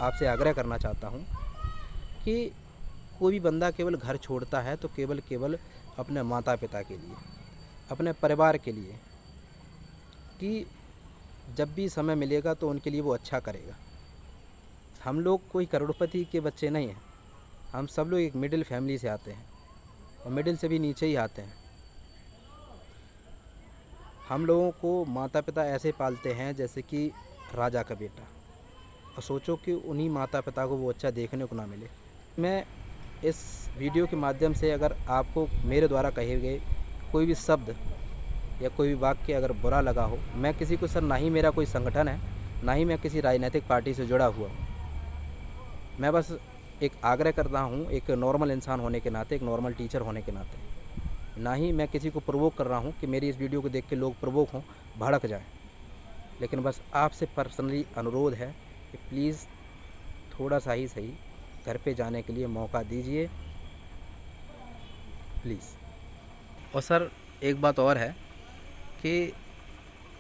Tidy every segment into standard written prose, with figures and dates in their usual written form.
आपसे आग्रह करना चाहता हूँ कि कोई भी बंदा केवल घर छोड़ता है तो केवल अपने माता पिता के लिए, अपने परिवार के लिए, कि जब भी समय मिलेगा तो उनके लिए वो अच्छा करेगा। हम लोग कोई करोड़पति के बच्चे नहीं हैं, हम सब लोग एक मिडिल फैमिली से आते हैं और मिडिल से भी नीचे ही आते हैं। हम लोगों को माता पिता ऐसे पालते हैं जैसे कि राजा का बेटा, और सोचो कि उन्हीं माता पिता को वो अच्छा देखने को ना मिले। मैं इस वीडियो के माध्यम से अगर आपको मेरे द्वारा कहे गए कोई भी शब्द या कोई भी वाक्य अगर बुरा लगा हो, मैं किसी को सर, ना ही मेरा कोई संगठन है, ना ही मैं किसी राजनीतिक पार्टी से जुड़ा हुआ हूँ। मैं बस एक आग्रह करता हूँ, एक नॉर्मल इंसान होने के नाते, एक नॉर्मल टीचर होने के नाते। ना ही मैं किसी को प्रोवोक कर रहा हूँ कि मेरी इस वीडियो को देख के लोग प्रोवोक हों, भड़क जाएं। लेकिन बस आपसे पर्सनली अनुरोध है कि प्लीज़ थोड़ा सा ही सही घर पे जाने के लिए मौका दीजिए, प्लीज़। और सर एक बात और है कि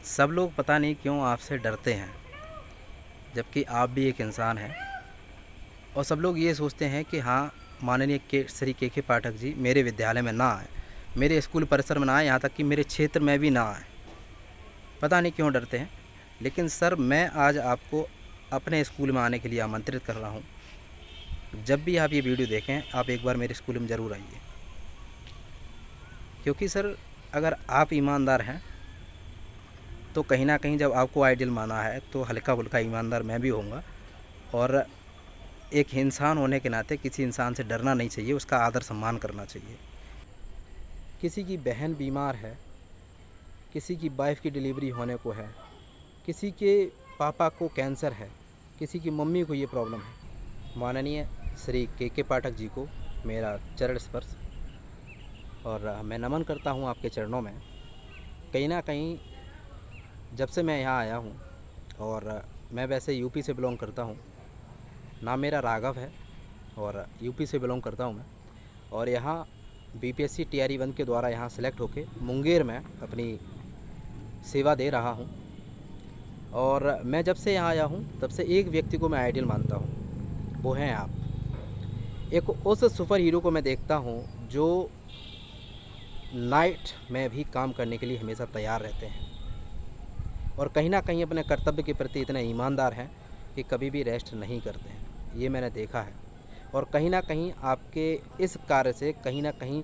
सब लोग पता नहीं क्यों आपसे डरते हैं, जबकि आप भी एक इंसान हैं। और सब लोग ये सोचते हैं कि हाँ, माननीय श्री के पाठक जी मेरे विद्यालय में ना आए, मेरे स्कूल परिसर में ना आए, यहाँ तक कि मेरे क्षेत्र में भी ना आए। पता नहीं क्यों डरते हैं। लेकिन सर मैं आज आपको अपने स्कूल में आने के लिए आमंत्रित कर रहा हूँ। जब भी आप ये वीडियो देखें, आप एक बार मेरे स्कूल में ज़रूर आइए, क्योंकि सर अगर आप ईमानदार हैं तो कहीं ना कहीं जब आपको आइडियल माना है तो हल्का फुल्का ईमानदार मैं भी होऊंगा। और एक इंसान होने के नाते किसी इंसान से डरना नहीं चाहिए, उसका आदर सम्मान करना चाहिए। किसी की बहन बीमार है, किसी की वाइफ की डिलीवरी होने को है, किसी के पापा को कैंसर है, किसी की मम्मी को ये प्रॉब्लम है, माननीय श्री के पाठक जी को मेरा चरण स्पर्श, और मैं नमन करता हूँ आपके चरणों में। कहीं ना कहीं जब से मैं यहाँ आया हूँ, और मैं वैसे यूपी से बिलोंग करता हूँ, नाम मेरा राघव है और यूपी से बिलोंग करता हूँ मैं। और यहाँ बीपीएससी टीआरई 1 के द्वारा यहाँ सेलेक्ट होके मुंगेर में अपनी सेवा दे रहा हूँ। और मैं जब से यहाँ आया हूँ तब से एक व्यक्ति को मैं आइडियल मानता हूँ, वो हैं आप। एक उस सुपर हीरो को मैं देखता हूँ जो नाइट में भी काम करने के लिए हमेशा तैयार रहते हैं, और कहीं ना कहीं अपने कर्तव्य के प्रति इतने ईमानदार हैं कि कभी भी रेस्ट नहीं करते हैं। ये मैंने देखा है। और कहीं ना कहीं आपके इस कार्य से कहीं ना कहीं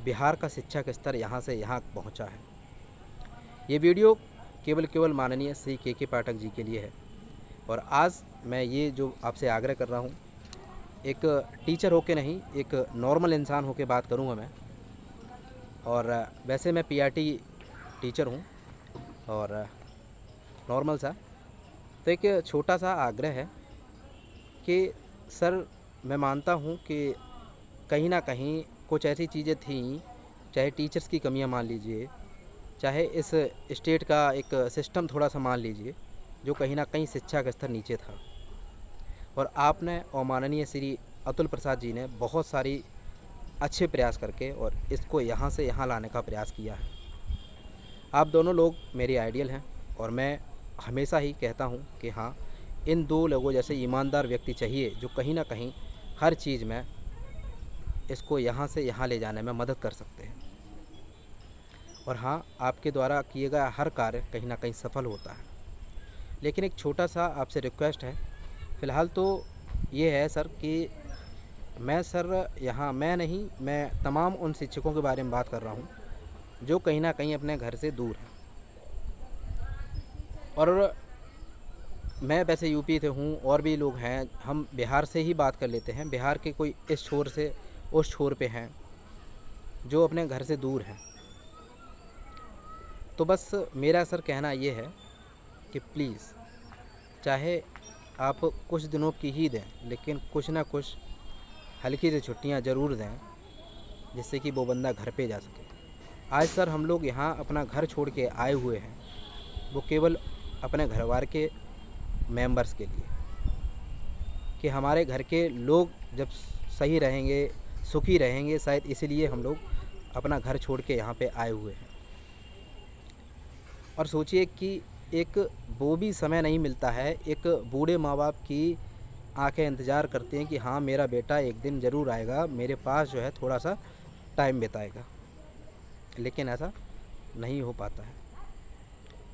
बिहार का शिक्षा का स्तर यहाँ से यहाँ पहुँचा है। ये वीडियो केवल माननीय श्री के पाठक जी के लिए है। और आज मैं ये जो आपसे आग्रह कर रहा हूँ, एक टीचर होके नहीं, एक नॉर्मल इंसान होके बात करूँगा मैं। और वैसे मैं पीआरटी टीचर हूँ और नॉर्मल सा। तो एक छोटा सा आग्रह है कि सर, मैं मानता हूँ कि कहीं ना कहीं कुछ ऐसी चीज़ें थीं, चाहे टीचर्स की कमियाँ मान लीजिए, चाहे इस स्टेट का एक सिस्टम थोड़ा सा मान लीजिए, जो कहीं ना कहीं शिक्षा का स्तर नीचे था। और आपने और माननीय श्री अतुल प्रसाद जी ने बहुत सारी अच्छे प्रयास करके और इसको यहाँ से यहाँ लाने का प्रयास किया है। आप दोनों लोग मेरे आइडियल हैं, और मैं हमेशा ही कहता हूँ कि हाँ, इन दो लोगों जैसे ईमानदार व्यक्ति चाहिए जो कहीं ना कहीं हर चीज़ में इसको यहाँ से यहाँ ले जाने में मदद कर सकते हैं। और हाँ, आपके द्वारा किए गया हर कार्य कहीं ना कहीं सफल होता है। लेकिन एक छोटा सा आपसे रिक्वेस्ट है, फ़िलहाल तो ये है सर कि मैं सर यहाँ मैं नहीं, मैं तमाम उन शिक्षकों के बारे में बात कर रहा हूँ जो कहीं ना कहीं अपने घर से दूर हैं। और मैं वैसे यूपी से हूँ, और भी लोग हैं, हम बिहार से ही बात कर लेते हैं। बिहार के कोई इस छोर से उस छोर पे हैं जो अपने घर से दूर हैं। तो बस मेरा सर कहना ये है कि प्लीज़, चाहे आप कुछ दिनों की ही दें, लेकिन कुछ ना कुछ हल्की सी छुट्टियां ज़रूर दें, जिससे कि वो बंदा घर पे जा सके। आज सर हम लोग यहाँ अपना घर छोड़ के आए हुए हैं, वो केवल अपने घरवार के मेंबर्स के लिए, कि हमारे घर के लोग जब सही रहेंगे, सुखी रहेंगे, शायद इसीलिए हम लोग अपना घर छोड़ के यहाँ पे आए हुए हैं। और सोचिए कि एक वो भी समय नहीं मिलता है एक बूढ़े माँ बाप की आंखें इंतज़ार करती हैं कि हाँ मेरा बेटा एक दिन ज़रूर आएगा, मेरे पास जो है थोड़ा सा टाइम बिताएगा, लेकिन ऐसा नहीं हो पाता है।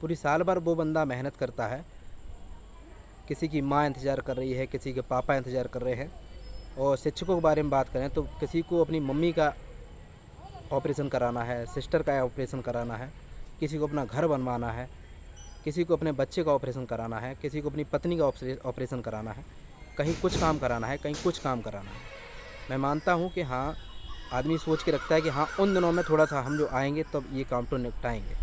पूरी साल भर वो बंदा मेहनत करता है, किसी की माँ इंतज़ार कर रही है, किसी के पापा इंतज़ार कर रहे हैं। और शिक्षकों के बारे में बात करें तो किसी को अपनी मम्मी का ऑपरेशन कराना है, सिस्टर का ऑपरेशन कराना है, किसी को अपना घर बनवाना है, किसी को अपने बच्चे का ऑपरेशन कराना है, किसी को अपनी पत्नी का ऑपरेशन कराना है, कहीं कुछ काम कराना है, कहीं कुछ काम कराना है। मैं मानता हूँ कि हाँ, आदमी सोच के रखता है कि हाँ उन दिनों में थोड़ा सा हम जो आएंगे तब ये काम तो निपटाएंगे।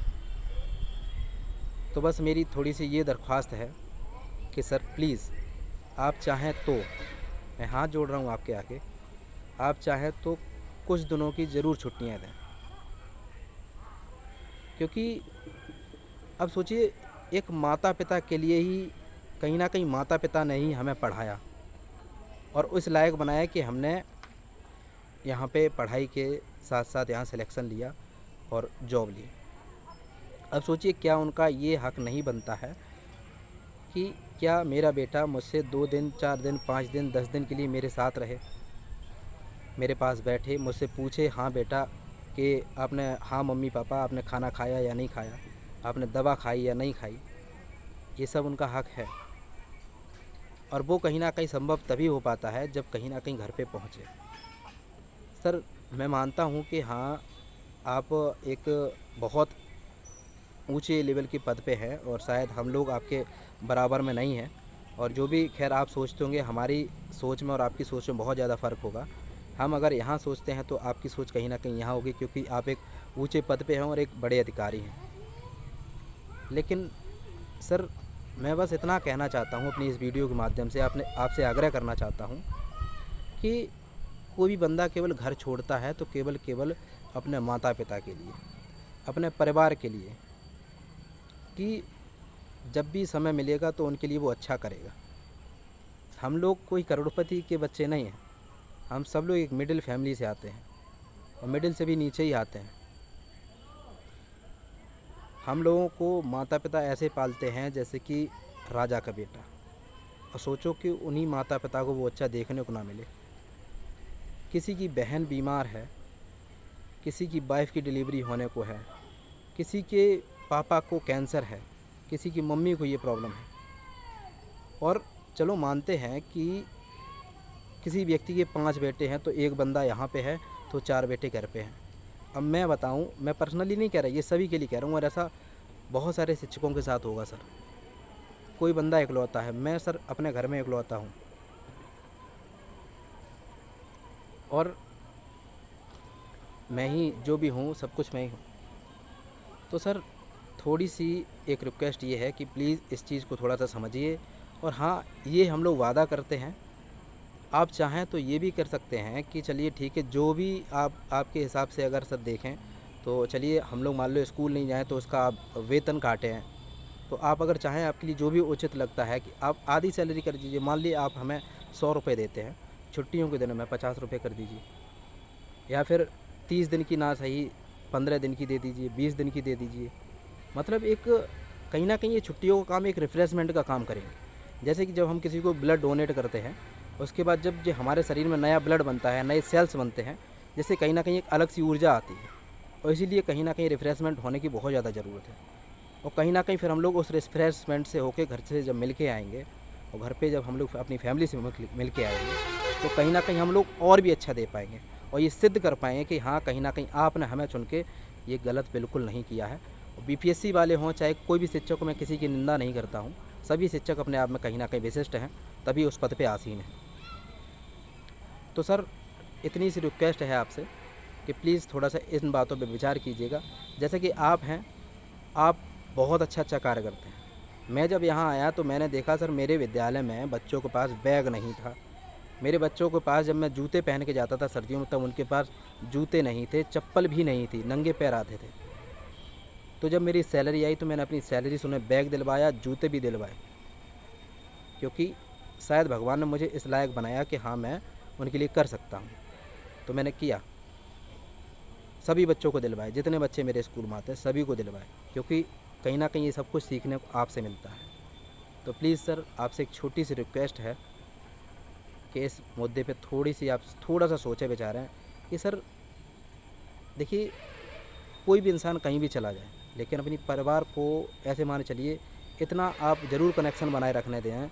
तो बस मेरी थोड़ी सी ये दरख्वास्त है कि सर प्लीज़, आप चाहें तो, मैं हाथ जोड़ रहा हूँ आपके आगे, आप चाहें तो कुछ दिनों की ज़रूर छुट्टियाँ दें। क्योंकि अब सोचिए, एक माता पिता के लिए ही कहीं ना कहीं माता पिता ने ही हमें पढ़ाया और उस लायक बनाया कि हमने यहाँ पे पढ़ाई के साथ साथ यहाँ सिलेक्शन लिया और जॉब ली। अब सोचिए, क्या उनका ये हक नहीं बनता है कि क्या मेरा बेटा मुझसे 2 दिन 4 दिन 5 दिन 10 दिन के लिए मेरे साथ रहे, मेरे पास बैठे, मुझसे पूछे हाँ बेटा कि आपने, हाँ मम्मी पापा आपने खाना खाया या नहीं खाया, आपने दवा खाई या नहीं खाई। ये सब उनका हक है और वो कहीं ना कहीं संभव तभी हो पाता है जब कहीं ना कहीं घर पे पहुँचे। सर मैं मानता हूँ कि हाँ, आप एक बहुत ऊंचे लेवल के पद पे हैं और शायद हम लोग आपके बराबर में नहीं हैं। और जो भी खैर आप सोचते होंगे, हमारी सोच में और आपकी सोच में बहुत ज़्यादा फ़र्क होगा। हम अगर यहाँ सोचते हैं तो आपकी सोच कहीं ना कहीं यहाँ होगी, क्योंकि आप एक ऊंचे पद पे हैं और एक बड़े अधिकारी हैं। लेकिन सर मैं बस इतना कहना चाहता हूँ अपनी इस वीडियो के माध्यम से, आपसे आग्रह करना चाहता हूँ कि कोई भी बंदा केवल घर छोड़ता है तो केवल केवल अपने माता पिता के लिए, अपने परिवार के लिए, कि जब भी समय मिलेगा तो उनके लिए वो अच्छा करेगा। हम लोग कोई करोड़पति के बच्चे नहीं हैं, हम सब लोग एक मिडिल फैमिली से आते हैं और मिडिल से भी नीचे ही आते हैं। हम लोगों को माता पिता ऐसे पालते हैं जैसे कि राजा का बेटा, और सोचो कि उन्हीं माता पिता को वो अच्छा देखने को ना मिले। किसी की बहन बीमार है, किसी की वाइफ की डिलीवरी होने को है, किसी के पापा को कैंसर है, किसी की मम्मी को ये प्रॉब्लम है, और चलो मानते हैं कि किसी व्यक्ति के 5 बेटे हैं तो एक बंदा यहाँ पे है तो 4 बेटे घर पे हैं। अब मैं बताऊँ, मैं पर्सनली नहीं कह रहा, ये सभी के लिए कह रहा हूँ, और ऐसा बहुत सारे शिक्षकों के साथ होगा सर। कोई बंदा इकलौता है, मैं सर अपने घर में इकलौता हूँ और मैं ही जो भी हूँ सब कुछ मैं ही हूँ। तो सर थोड़ी सी एक रिक्वेस्ट ये है कि प्लीज़ इस चीज़ को थोड़ा सा समझिए। और हाँ, ये हम लोग वादा करते हैं, आप चाहें तो ये भी कर सकते हैं कि चलिए ठीक है, जो भी आप आपके हिसाब से अगर सर देखें तो चलिए, हम लोग मान लो स्कूल नहीं जाएँ तो उसका आप वेतन काटें हैं। तो आप अगर चाहें, आपके लिए जो भी उचित लगता है कि आप आधी सैलरी कर दीजिए। मान लीजिए आप हमें 100 रुपये देते हैं, छुट्टियों के दिनों में 50 रुपये कर दीजिए, या फिर 30 दिन की ना सही 15 दिन की दे दीजिए, 20 दिन की दे दीजिए। मतलब एक कहीं ना कहीं ये छुट्टियों का काम एक रिफ़्रेशमेंट का काम करेंगे। जैसे कि जब हम किसी को ब्लड डोनेट करते हैं, उसके बाद जब जो हमारे शरीर में नया ब्लड बनता है, नए सेल्स बनते हैं, जिससे कहीं ना कहीं एक अलग सी ऊर्जा आती है, और इसीलिए कहीं ना कहीं रिफ़्रेशमेंट होने की बहुत ज़्यादा ज़रूरत है। और कहीं ना कहीं फिर हम लोग उस रिफ़्रेशमेंट से होके घर से जब मिल के आएंगे, और घर पे जब हम लोग अपनी फैमिली से मिल के आएंगे, तो कहीं ना कहीं हम लोग और भी अच्छा दे पाएंगे और ये सिद्ध कर पाएंगे कि हाँ, कहीं ना कहीं आपने हमें चुन के ये गलत बिल्कुल नहीं किया है। बीपीएससी वाले हों चाहे कोई भी शिक्षक को, मैं किसी की निंदा नहीं करता हूँ, सभी शिक्षक अपने आप में कहीं ना कहीं विशिष्ट हैं, तभी उस पद पे आसीन हैं। तो सर इतनी सी रिक्वेस्ट है आपसे कि प्लीज़ थोड़ा सा इन बातों पे विचार कीजिएगा। जैसे कि आप हैं, आप बहुत अच्छा कार्य करते हैं। मैं जब यहाँ आया तो मैंने देखा सर, मेरे विद्यालय में बच्चों के पास बैग नहीं था। मेरे बच्चों के पास जब मैं जूते पहन के जाता था सर्दियों में, तब उनके पास जूते नहीं थे, चप्पल भी नहीं थी, नंगे पैर आते थे। तो जब मेरी सैलरी आई तो मैंने अपनी सैलरी से उन्हें बैग दिलवाया, जूते भी दिलवाए, क्योंकि शायद भगवान ने मुझे इस लायक बनाया कि हाँ, मैं उनके लिए कर सकता हूँ। तो मैंने किया, सभी बच्चों को दिलवाए, जितने बच्चे मेरे स्कूल में आते हैं सभी को दिलवाए, क्योंकि कहीं ना कहीं ये सब कुछ सीखने को आपसे मिलता है। तो प्लीज़ सर, आपसे एक छोटी सी रिक्वेस्ट है कि इस मुद्दे पे थोड़ी सी आप थोड़ा सा सोचे विचारें कि सर देखिए, कोई भी इंसान कहीं भी चला जाए, लेकिन अपनी परिवार को ऐसे मान चलिए इतना आप ज़रूर कनेक्शन बनाए रखने दें।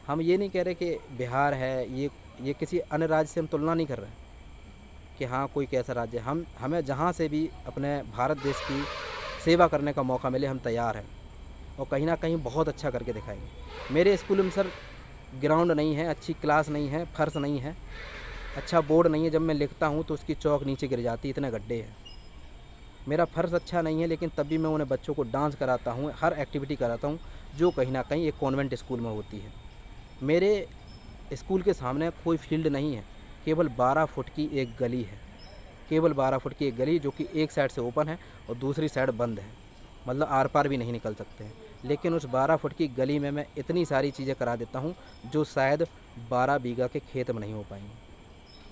हम ये नहीं कह रहे कि बिहार है ये किसी अन्य राज्य से हम तुलना नहीं कर रहे हैं कि हाँ कोई कैसा राज्य है। हमें जहाँ से भी अपने भारत देश की सेवा करने का मौका मिले हम तैयार हैं, और कहीं ना कहीं बहुत अच्छा करके दिखाएंगे। मेरे स्कूल में सर ग्राउंड नहीं है, अच्छी क्लास नहीं है, फर्श नहीं है, अच्छा बोर्ड नहीं है। जब मैं लिखता हूँ तो उसकी चौक नीचे गिर जाती, इतने गड्ढे हैं। मेरा फर्श अच्छा नहीं है, लेकिन तब भी मैं उन्हें बच्चों को डांस कराता हूँ, हर एक्टिविटी कराता हूँ जो कहीं ना कहीं एक कॉन्वेंट स्कूल में होती है। मेरे स्कूल के सामने कोई फील्ड नहीं है, केवल 12 फुट की एक गली है, केवल 12 फुट की एक गली जो कि एक साइड से ओपन है और दूसरी साइड बंद है, मतलब आर पार भी नहीं निकल सकते हैं। लेकिन उस 12 फुट की गली में मैं इतनी सारी चीज़ें करा देता हूँ जो शायद 12 बीघा के खेत में नहीं हो पाएंगी।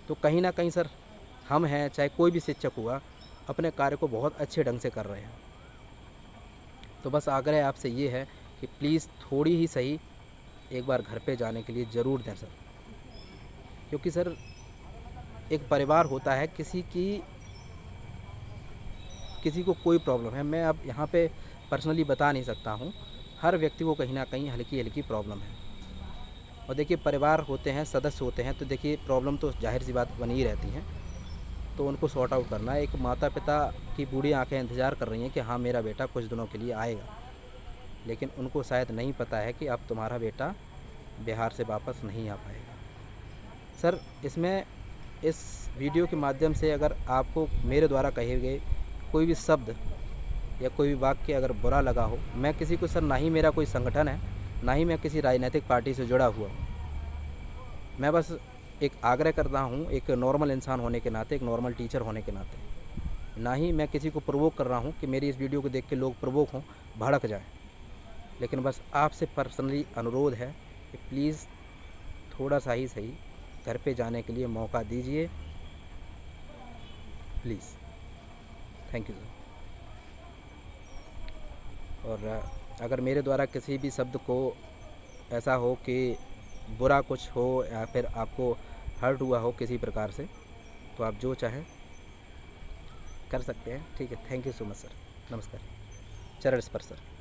तो कहीं ना कहीं सर हम हैं, चाहे कोई भी शिक्षक हुआ, अपने कार्य को बहुत अच्छे ढंग से कर रहे हैं। तो बस आग्रह आपसे ये है कि प्लीज़ थोड़ी ही सही एक बार घर पे जाने के लिए ज़रूर दें सर, क्योंकि सर एक परिवार होता है, किसी को कोई प्रॉब्लम है, मैं अब यहाँ पे पर्सनली बता नहीं सकता हूँ, हर व्यक्ति को कहीं ना कहीं हल्की हल्की प्रॉब्लम है। और देखिए परिवार होते हैं, सदस्य होते हैं, तो देखिए प्रॉब्लम तो जाहिर सी बात बनी ही रहती हैं, तो उनको सॉर्ट आउट करना है। एक माता पिता की बूढ़ी आंखें इंतज़ार कर रही हैं कि हाँ मेरा बेटा कुछ दिनों के लिए आएगा, लेकिन उनको शायद नहीं पता है कि अब तुम्हारा बेटा बिहार से वापस नहीं आ पाएगा। सर इसमें इस वीडियो के माध्यम से अगर आपको मेरे द्वारा कहे गए कोई भी शब्द या कोई भी वाक्य अगर बुरा लगा हो, मैं किसी को सर, ना ही मेरा कोई संगठन है, ना ही मैं किसी राजनीतिक पार्टी से जुड़ा हुआ हूँ। मैं बस एक आग्रह करता हूँ, एक नॉर्मल इंसान होने के नाते, एक नॉर्मल टीचर होने के नाते। ना ही मैं किसी को प्रोवोक कर रहा हूँ कि मेरी इस वीडियो को देख के लोग प्रोवोक हों, भड़क जाएं। लेकिन बस आपसे पर्सनली अनुरोध है कि प्लीज़ थोड़ा सा ही सही घर पे जाने के लिए मौका दीजिए, प्लीज़। Thank you sir. और अगर मेरे द्वारा किसी भी शब्द को ऐसा हो कि बुरा कुछ हो या फिर आपको हर्ट हुआ हो किसी प्रकार से, तो आप जो चाहें कर सकते हैं। ठीक है, thank you so much sir. नमस्कार। चरण स्पर्श सर।